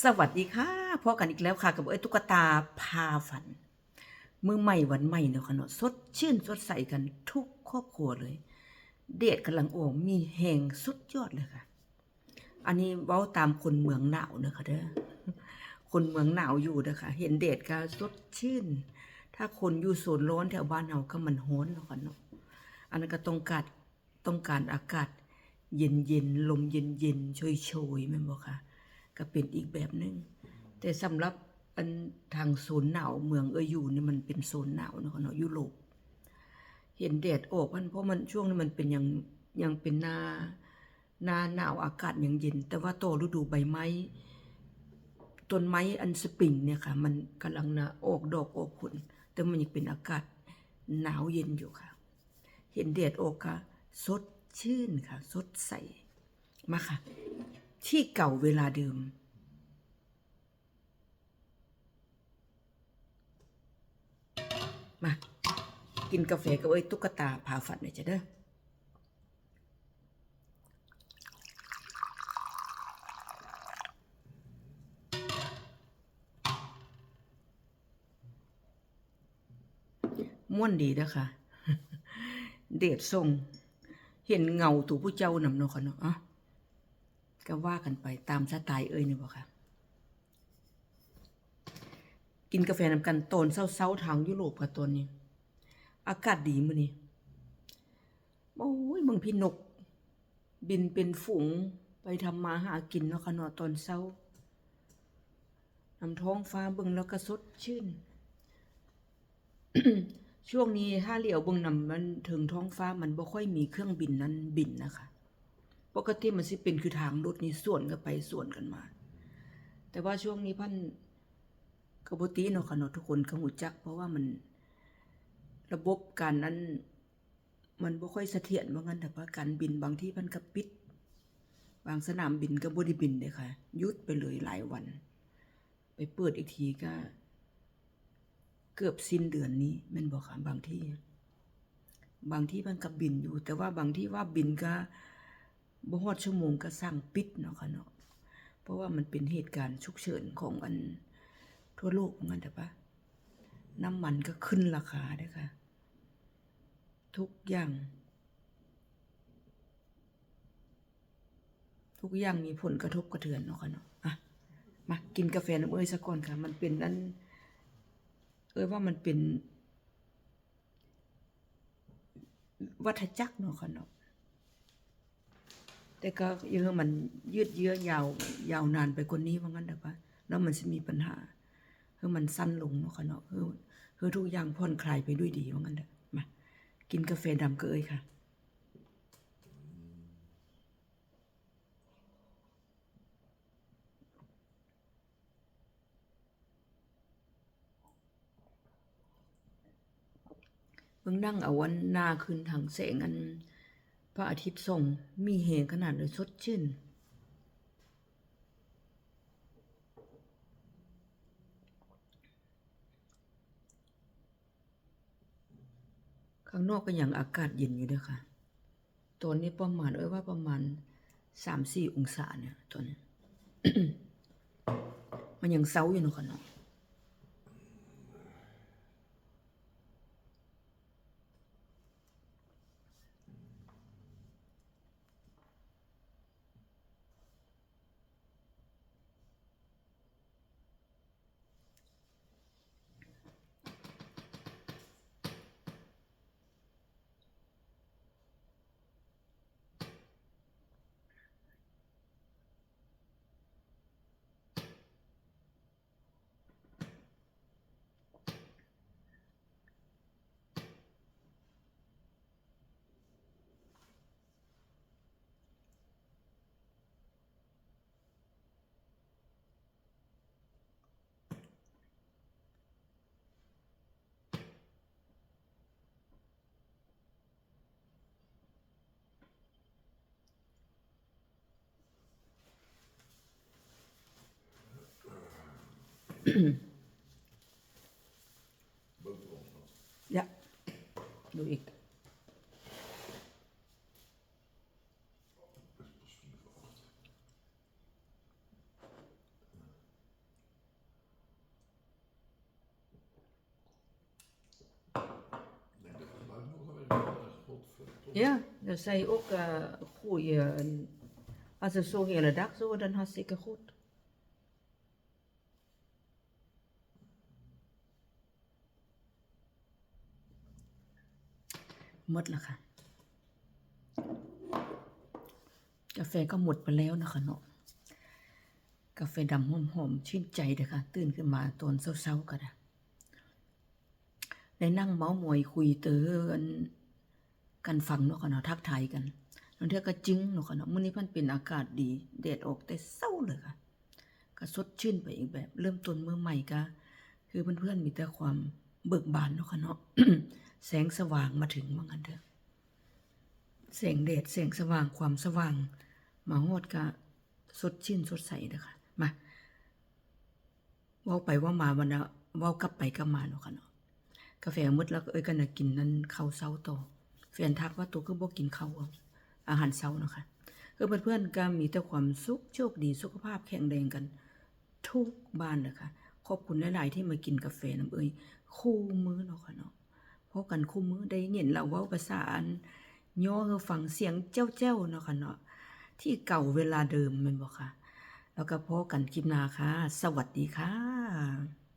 สวัสดีค่ะพบกันอีกแล้วค่ะกับตุ๊กตาพาฝันมื้อใหม่วันใหม่เนาะค่ะเนาะสดชื่นสดใสกันทุกครอบครัวเลยแดดกำลังออกมีแห่งสุดยอดเลยค่ะอันนี้เว้าตามคนเมืองหนาวเนาะค่ะเด้อคนเมืองหนาวอยู่เด้อค่ะเห็นแดดก็สดชื่นถ้าคนอยู่โซนร้อนแถวบ้านเฮาก็มันร้อนเนาะค่ะเนาะอันนั้นก็ต้องการอากาศเย็นๆลมเย็นๆโชยๆแม่นบ่ค่ะก็เป็นอีกแบบนึงแต่สำหรับอันทางโซนหนาวเมืองอยู่นี่มันเป็นโซนหนาวเนาะยุโรปเห็นแดดออกเพราะมันช่วงนี้มันเป็นยังเป็นหน้าหนาวอากาศยังเย็นแต่ว่าต่อฤดูใบไม้ต้นไม้อันสปริงเนี่ยค่ะมันกำลังออกดอกออกผลแต่มันยังเป็นอากาศหนาวเย็นอยู่ค่ะเห็นแดดออกค่ะสดชื่นค่ะสดใสมาค่ะที่เก่าเวลาเดิมมากินกาแฟกับตุ๊กตาพาฝันหน่อยจ้ะเด้อม่วนดีเด้อค่ะเดชส่งเห็นเงาตัวผู้เจ้านำเนาะค่ะเนาะก็ว่ากันไปตามสไตล์นี่บ่ค่ะกินกาแฟนำกันตอนเช้าๆทางยุโรปค่ะตอนนี้อากาศดีมื้อนี้โอ้ยเบิ่งพี่นกบินเป็นฝูงไปทำมาหากินเนาะค่ะเนาะตอนเช้านำท้องฟ้าเบิ่งแล้วก็สดชื่น ช่วงนี้ถ้าเหลียวเบิ่งนำมันถึงท้องฟ้ามันบ่ค่อยมีเครื่องบินนั้นบินนะคะปกติมันสิเป็นคือทางรถนี่สวนกันไปสวนกันมาแต่ว่าช่วงนี้พันก็บ่ติเนาะค่ะเนาะทุกคนก็ฮู้จักเพราะว่ามันระบบการนั้นมันบ่ค่อยเสถียรว่างั้นแต่ว่าการบินบางที่มันก็ปิดบางสนามบินก็บ่ได้บินเด้ค่ะหยุดไปเลยหลายวันไปเปิดอีกทีก็เกือบสิ้นเดือนนี้แม่นบ่ค่ะบางที่มันก็บินอยู่แต่ว่าบางที่ว่าบินก็บ่ฮอดชั่วโมงก็สั่งปิดเนาะค่ะเนาะเพราะว่ามันเป็นเหตุการณ์ฉุกเฉินของอันทั่วโลกงั้นแต่ปะน้ำมันก็ขึ้นราคาเด้อค่ะทุกอย่างมีผลกระทบกระเทือนเนาะค่ะเนาะมากินกาแฟน้ำซะก่อนค่ะมันเป็นอันว่ามันเป็นวัฏจักรเนาะค่ะเนาะแต่ก็ยังมันยืดเยื้อยาวนานไปกว่านี้ว่างั้นเด้อปะแล้วมันสิมีปัญหาคือมันสั้นลงเนาะค่ะเนาะคือทุกอย่างผ่อนคลายไปด้วยดีว่างั้นเด้อมากินกาแฟดำก็ค่ะเบิ่งนั่งเอาวันหน้าขึ้นทางแสงอันพระอาทิตย์ส่องมีแฮงขนาดเลยสดชื่นข้างนอกก็ยังอากาศเย็นอยู่เด้อค่ะตอนนี้ประมาณว่าประมาณ 3-4 องศาเนี่ยตอนนี้ มันยังเซาอยู่เนาะค่ะเนาะJa, doe ik. Ja, dan zei je ook goeie. Als het zo hele dag zo, dan hartstikke goed.หมดแล้วค่ะกาแฟก็หมดไปแล้วนะคะเนาะกาแฟดำหอมๆชื่นใจเด้อค่ะตื่นขึ้นมาตอนเช้าๆก็ได้นั่งเม้ามอยคุยเตือนกันฟังเนาะค่ะเนาะทักทายกันบางเทื่อก็จึงเนาะค่ะเนาะมื้อนี้มันเป็นอากาศดีแดดออกแต่เช้าเลยค่ะก็สดชื่นไปอีกแบบเริ่มต้นมื้อใหม่ก็คือเพื่อนๆมีแต่ความเบิกบานเนาะค่ะเนาะ แสงสว่างมาถึงว่างั้นเถอะแสงแดดแสงสว่างความสว่างมาฮอดก็สดชื่นสดใสเด้อค่ะมาเว้าไปว่ามาวันน่ะเว้ากลับไปกลับมาเนาะค่ะเนาะกาแฟหมดแล้วก็กันน่ะกินนั่นข้าวเช้าต่อแฟนทักว่าตัวคือบ่กินข้าวอาหารเช้าเนาะค่ะคือเพื่อนๆก็มีแต่ความสุขโชคดีสุขภาพแข็งแรงกันทุกบ้านเด้อค่ะขอบคุณหลายๆที่มากินกาแฟนำคู่มื้อเนาะค่ะเนาะพบกันคู่มื้อได้ยินเราเว้าภาษาอันย่อให้ฟังเสียงแจ้วๆเนาะค่ะเนาะที่เก่าเวลาเดิมแม่นบ่ค่ะแล้วก็พบกันคลิปหน้าค่ะสวัสดีค่ะ